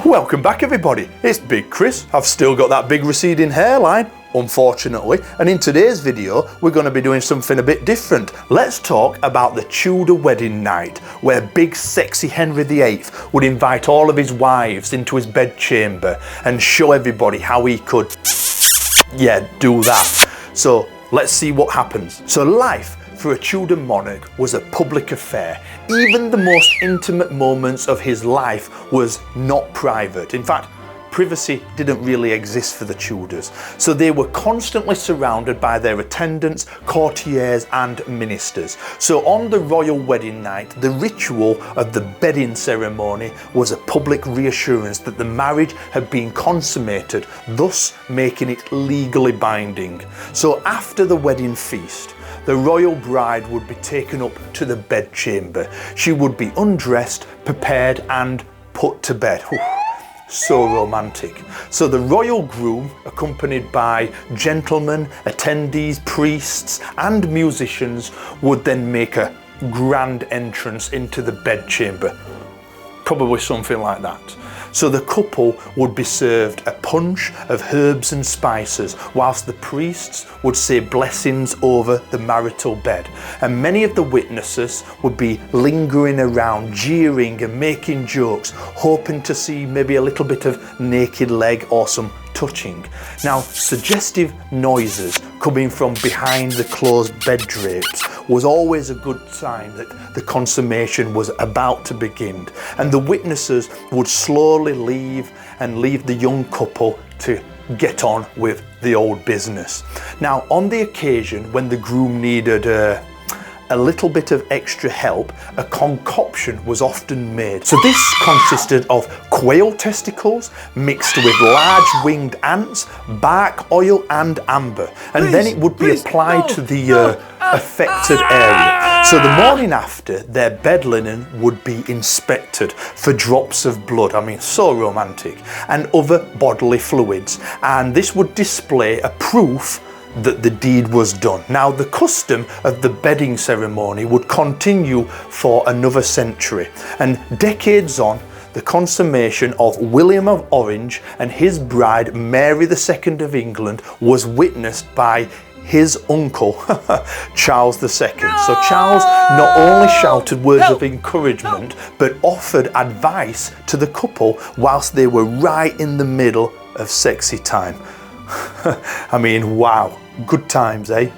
Welcome back everybody, it's Big Chris. I've still got that big receding hairline, unfortunately, and in today's video we're going to be doing something a bit different. Let's talk about the Tudor wedding night, where big sexy Henry VIII would invite all of his wives into his bedchamber and show everybody how he could, do that. So let's see what happens. So life for a Tudor monarch was a public affair. Even the most intimate moments of his life was not private. In fact, privacy didn't really exist for the Tudors. So they were constantly surrounded by their attendants, courtiers and ministers. So on the royal wedding night, the ritual of the bedding ceremony was a public reassurance that the marriage had been consummated, thus making it legally binding. So after the wedding feast, the royal bride would be taken up to the bedchamber. She would be undressed, prepared and put to bed. So romantic. So the royal groom, accompanied by gentlemen, attendees, priests and musicians, would then make a grand entrance into the bedchamber. Probably something like that. So the couple would be served a punch of herbs and spices, whilst the priests would say blessings over the marital bed. And many of the witnesses would be lingering around, jeering and making jokes, hoping to see maybe a little bit of naked leg or some touching. Now, suggestive noises coming from behind the closed bed drapes was always a good sign that the consummation was about to begin, and the witnesses would slowly leave the young couple to get on with the old business. Now, on the occasion when the groom needed a little bit of extra help, a concoction was often made. So this consisted of quail testicles mixed with large winged ants, bark oil and amber, and then it would be applied to the affected area. So the morning after, their bed linen would be inspected for drops of blood, I mean so romantic, and other bodily fluids, and this would display a proof that the deed was done. Now, the custom of the bedding ceremony would continue for another century, and decades on, the consummation of William of Orange and his bride Mary II of England was witnessed by his uncle Charles II. So Charles not only shouted words of encouragement but offered advice to the couple whilst they were right in the middle of sexy time. I mean, wow, good times, eh?